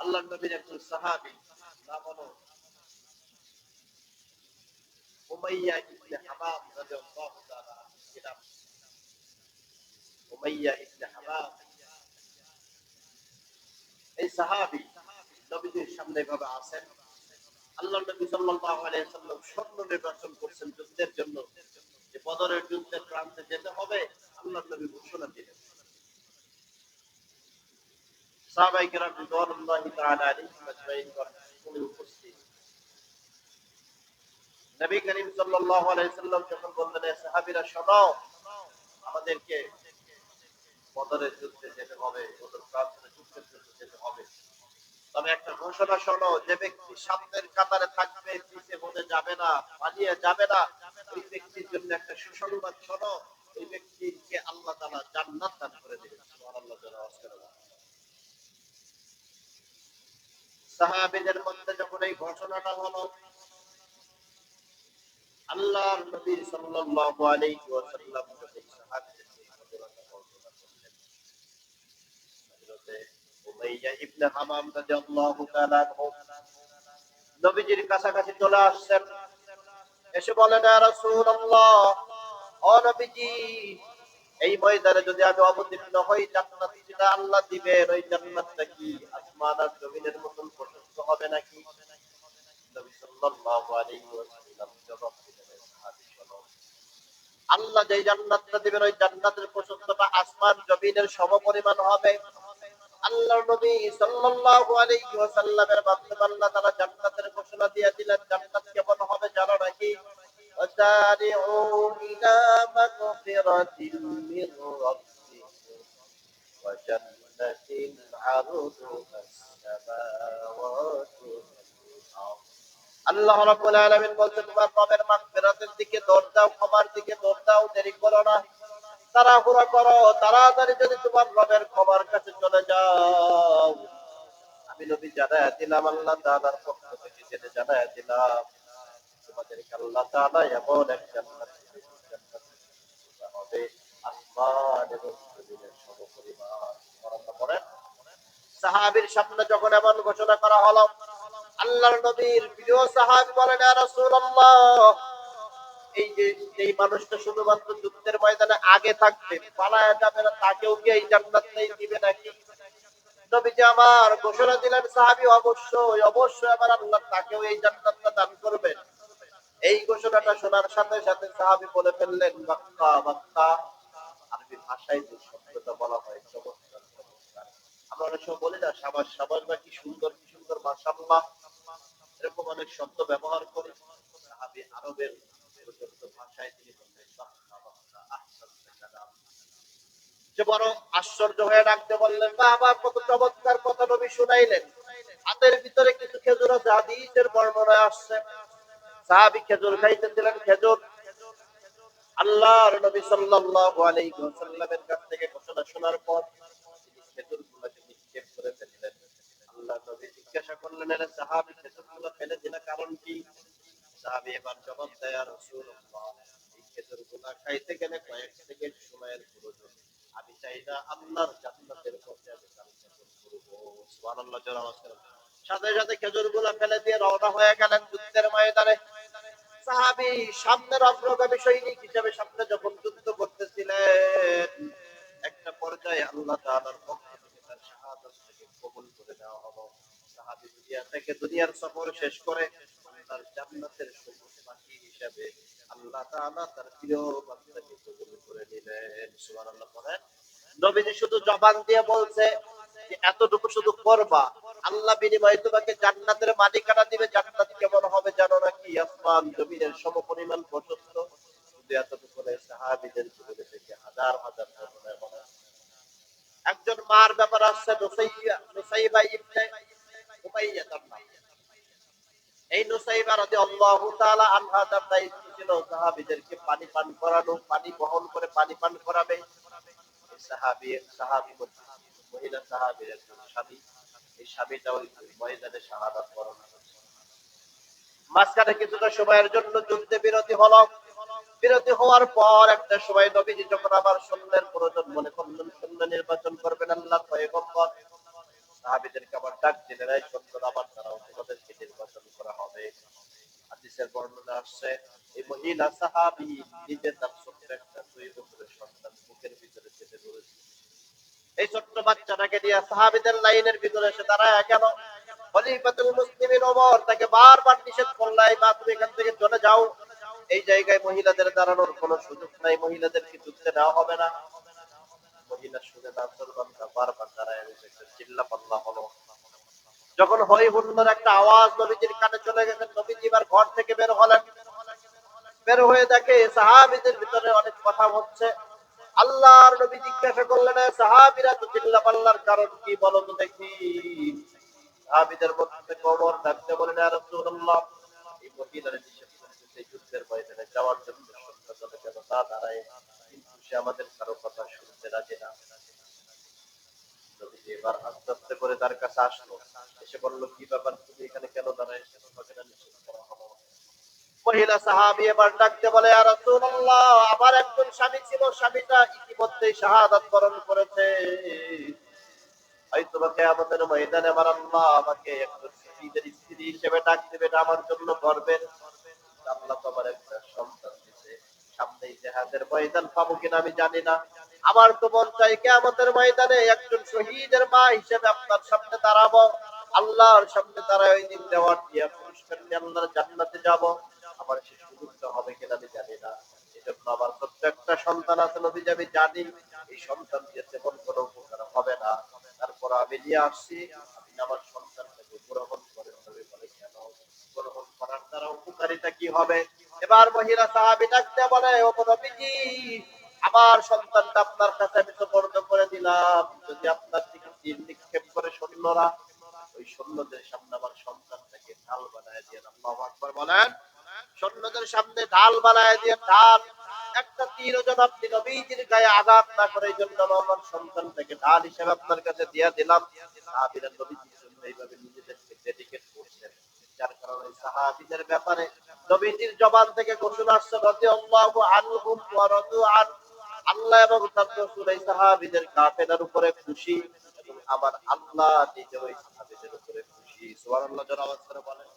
আল্লাহর নবীর একজন সাহাবী, নাম হলো উমাইয়া ইবনে হামাম রাদিয়াল্লাহু তাআলা আনহু। উমাইয়া ইবনে হামাম, এই সাহাবী নবীজির সামনে এভাবে আসেন। আল্লাহর নবী সাল্লাল্লাহু আলাইহি ওয়াসাল্লাম স্বর্ণ নির্বাচন করছেন যুদ্ধের জন্য, যে বদরের যুদ্ধের প্রান্তে যেতে হবে। আল্লাহর নবী ঘোষণা দিলেন। সাহাবায়ে কেরাম রিদওয়ানুল্লাহি তাআলা আলাইহিম আজমাইন উপস্থিত। নবী করিম সাল্লাল্লাহু আলাইহি ওয়াসাল্লাম যখন বললেন, সাহাবীরা শোনো, আমাদেরকে বদরের যুদ্ধে যেতে হবে, বদর প্রান্তরে যুদ্ধের জন্য যেতে হবে। তবে একটা ঘোষণা শোনো, যে ব্যক্তি সামনের কাতারে থাকবে, পিছে বলে যাবে না, পালিয়ে যাবে না, ওই ব্যক্তির জন্য একটা সুসংবাদ শোনো, ওই ব্যক্তিকে আল্লাহ তাআলা জান্নাত দান করে দিবেন। সুবহানাল্লাহ। সাহাবীদের মধ্যে যখন এই ঘোষণাটা হলো, আল্লাহর নবী সাল্লাল্লাহু আলাইহি ওয়াসাল্লাম যখন সাহাবীদেরকে এই ঘটনাটা বর্ণনা করলেন, হযরতে উমাইয়া ইবনে হামাম রাদিয়াল্লাহু তাআলা আনহু নবীজির কাছাকাছি চলে আসছেন। এসে বলেন, ইয়া রাসূলুল্লাহ, ও নবীজি, এই ময়দানে যদি আমি অবতীর্ণ হই, জান্নাত যেটা আল্লাহ দিবেন, ওই জান্নাতটা কি আসমান আর জমিনের মতন প্রশস্ত হবে নাকি? নবী সাল্লাল্লাহু আলাইহি ওয়াসাল্লাম জবাব দিলেন, সাহাবী শোনো, আল্লাহ যে জান্নাতটা দিবেন, ওই জান্নাতের প্রশস্ততা আসমান জমিনের সমপরিমাণ হবে। আল্লাহর নবী সাল্লাল্লাহু আলাইহি ওয়াসাল্লামের মাধ্যমে আল্লাহ তাআলা জান্নাতের ঘোষণা দিয়ে দিলেন। জান্নাত কেমন হবে জানো নাকি? ওয়াসারিউ ইলা মাগফিরাতিন মির রাব্বিকুম ওয়া জান্নাতিন আরদুহা আস-সামাওয়াতু ওয়াল আরদ। আল্লাহ রাব্বুল আলামিন বলছেন, তোমার রবের মাগফিরাতের দিকে দৌড় দাও, ক্ষমার দিকে দৌড় দাও, দেরি করো না, তাড়াহুড়া করো, তাড়াতাড়ি যদি তোমার রবের ক্ষমার কাছে চলে যাও। আমি নবী জানায়া দিলাম, আল্লাহ তাআলার পক্ষ থেকে জেনে জানায়া দিলাম, তোমাদেরকে আল্লাহ তাআলা এমন এক জান্নাত হবে, আসমান এবং জমিনের সমপরিমাণ। পড়েন। সাহাবীর সামনে যখন এমন ঘোষণা করা হলো, আল্লাহর নবীর প্রিয় সাহাবী বলেন, ইয়া রাসূলুল্লাহ, এই যে যেই মানুষটা শুধুমাত্র যুদ্ধের ময়দানে আগে থাকবে, পালায়া যাবে না, তাকেও কি এই জান্নাতটাই দিবে নাকি? নবীজি আমার ঘোষণা দিলেন, সাহাবী অবশ্যই অবশ্যই আমার আল্লাহ তাকেও এই জান্নাতটা দান করবেন। এই ঘোষণাটা শোনার সাথে সাথে সাহাবী বলে ফেললেন, বাক্কা বাক্কা। আরবি ভাষায় যে শব্দটা বলা হয়, চমৎকার চমৎকার। আমরা অনেক সময় বলি না, সাবাস সাবাস, বা কি সুন্দর মাশাআল্লাহ, এরকম অনেক শব্দ ব্যবহার করি। সাহাবী আরবের প্রচলিত ভাষায় তিনি বললেন, বাক্কা বাক্কা, আহসানতা কালাম। যে বড় আশ্চর্য হয়ে ডাকতে বললেন, বাবা, কত চমৎকার কথা নবী শুনাইলেন। হাতের ভিতরে কিছু খেজুর আছে, হাদিসের বর্ণনায় আসছে, সাহাবী খেজুর খাইতেছিলেন। খেজুর আল্লাহর নবী সাল্লাল্লাহু আলাইহি ওয়াসাল্লামের কাছ থেকে ঘোষণা শোনার পর তিনি খেজুরগুলোকে নিক্ষেপ করে ফেললেন। আল্লাহর নবী জিজ্ঞাসা করলেন, এর সাহাবী খেজুরগুলো ফেলে দিলা কারণ কি? সাহাবী এবার জবাব দেয়, ইয়া রাসূলুল্লাহ, এই খেজুরগুলো খাইতে গেলে কয়েক সেকেন্ড সময়ের প্রয়োজন। আমি চাই না আল্লাহর জান্নাতের মধ্যে আমি কালকে করব। সুবহানাল্লাহ। সাথে সাথে খেজুরগুলো ফেলে দিয়ে রওনা হয়ে গেলেন যুদ্ধের ময়দানে। সাহাবী সামনের অগ্রগামী সৈনিক হিসেবে সামনে যখন যুদ্ধ করতেছিলেন, একটা পর্যায়ে আল্লাহ তাআলার পক্ষ থেকে তার শাহাদাতকে কবুল করে নেওয়া হলো। সাহাবী দুনিয়ার সফর শেষ করে আল্লাহর জান্নাতের সবুজ পাখি হিসেবে আল্লাহ তাআলা তার প্রিয় বান্দাকে কবুল করে নিলেন। সুবহানাল্লাহ। পড়েন। নবীজি শুধু জবান দিয়ে বলছে যে এতটুকু শুধু করবা, আল্লাহ বিনিময়ে তোমাকে জান্নাতের মালিকানা দিবে। জান্নাত কেমন হবে জানো নাকি? আসমান জমিনের সমপরিমাণ প্রশস্ত। শুধু এতটুকু নয়, সাহাবীদের জীবনে থেকে হাজার হাজার ঘটনা বলা। একজন মার ব্যাপার আসছে, নুসাইবা ইবনে উমাইয়া তার নাম। এই নুসাইবা রাদিয়াল্লাহু তাআলা আনহা, তার দায়িত্ব ছিল সাহাবীদেরকে পানি পান করানো, পানি বহন করে পানি পান করাবে। সাহাবী মহিলা সাহাবীর একজন স্বামী, এই স্বামীটা ওই ময়দানে শাহাদাত বরণ করেছে। মাঝখানে কিছুটা সময়ের জন্য যুদ্ধে বিরতি হলো। বিরতি হওয়ার পর একটা সময় নবীজি যখন আবার সৈন্যের প্রয়োজন মনে করলেন, সৈন্য নির্বাচন করবেন, আল্লাহর পয়গম্বর সাহাবীদেরকে আবার ডাক দিলেন, এই সন্তান আমার দ্বারাও তোমাদেরকে নির্বাচন করা হবে। হাদিসের বর্ণনা আসছে, এই মহিলা সাহাবী নিজে তার ছোট্ট একটা 2 বছরের সন্তান বুকের ভিতরে চেপে ধরেছে। এই ছোট্ট বাচ্চাটাকে নিয়ে সাহাবীদের লাইনের ভিতরে এসে দাঁড়ায় গেল। খলিফাতুল মুসলিমিন ওমর তাকে বারবার নিষেধ করলেন, মা তুমি এখান থেকে চলে যাও, এই জায়গায় মহিলাদের দাঁড়ানোর কোনো সুযোগ নাই, মহিলাদেরকে যুদ্ধে নেওয়া হবে না। মহিলা শুনে না, মুসলমানরা বারবার দাঁড়ায় রয়েছে, চিল্লা পাল্লা হলো। যখন হই হুল্লোড় একটা আওয়াজ নবীজির কানে চলে গেছে, নবীজি এবার ঘর থেকে বের হলেন। বের হয়ে দেখে সাহাবীদের ভিতরে অনেক কথা হচ্ছে। আল্লাহর নবী জিজ্ঞাসা করলেন, সাহাবীরা তো চিল্লাপাল্লার কারণ কি বলো তো দেখি। সাহাবীদের মধ্যে ওমর ডাকতে বলেন, ইয়া রাসূলুল্লাহ, এই মহিলার নিষেধ করেছে সেই যুদ্ধের ময়দানে যাওয়ার জন্য, সৈন্য দলে যেন তা দাঁড়ায়, কিন্তু সে আমাদের কারো কথা শুনতে রাজি না। নবীজি এবার আস্তে আস্তে করে তার কাছে আসলো, এসে বলল, কি ব্যাপার, তুমি এখানে কেন দাঁড়াইছো, তোমাকে না নিষেধ করা হলো? মহিলা সাহাবী এবার ডাকতে বলে, ইয়া রাসূলুল্লাহ, আমার একজন স্বামী ছিল, স্বামীটা ইতিমধ্যেই শাহাদাত বরণ করেছে। হয়তো কিয়ামতের ময়দানে আমার আল্লাহ আমাকে একজন শহীদের স্ত্রী হিসেবে ডাক দিবে, এটা আমার জন্য গর্বের। আল্লাহ তো আমার একটা সন্তান দিয়েছে, সামনে জিহাদের ময়দান পাবো কিনা আমি জানি না। আমার তো মন চাই কিয়ামতের ময়দানে একজন শহীদের মা হিসেবে আপনার সামনে দাঁড়াবো, আল্লাহর সামনে দাঁড়ায় ওই দিন দেওয়ার দিয়া পুরস্কার নিয়ে আল্লাহর জান্নাতে যাব। আমার সেই সুযোগটা হবে কিনা আমি জানি না। এজন্য আমার প্রত্যেকটা সন্তান আছে নবীজি, আমি জানি এই সন্তান দিয়ে তেমন কোনো উপকার হবে না, তারপর আমি নিয়ে আসছি, আপনি আমার সন্তানটাকে গ্রহণ করেন। নবী বলে, কেন? গ্রহণ করার দ্বারা উপকারিতা কি হবে? এবার মহিলা সাহাবী ডাকতে বলে, ও নবীজি, আমার সন্তানটা আপনার কাছে আমি সুপর্দ করে দিলাম, যদি আপনার দিকে তীর নিক্ষেপ করে সৈন্যরা, ওই সৈন্যদের সামনে আমার সন্তানটাকে ঢাল বানায় দিয়ে, আল্লাহু আকবার বলেন, সৈন্যদের সামনে ঢাল বানায় দিয়ে, ঢাল একটা তীর যেন আপনি নবীজির গায়ে আঘাত না করে, এই জন্য আমার সন্তানটাকে ঢাল হিসেবে আপনার কাছে দিয়ে দিলাম। সাহাবীরা নবীজির জন্য এইভাবে নিজেদেরকে ডেডিকেট করছেন, যার কারণে সাহাবীদের ব্যাপারে নবীজির জবান থেকে ঘোষণা আসছে, রাদিয়াল্লাহু আনহুম ওয়া রাদু আন, আল্লাহ এবং তার রাসূল এই সাহাবীদের কাফেলার উপরে খুশি, এবং আমার আল্লাহ নিজে ওই সাহাবীদের উপরে খুশি। সুবহানাল্লাহ, যারা আওয়াজ করে বলেন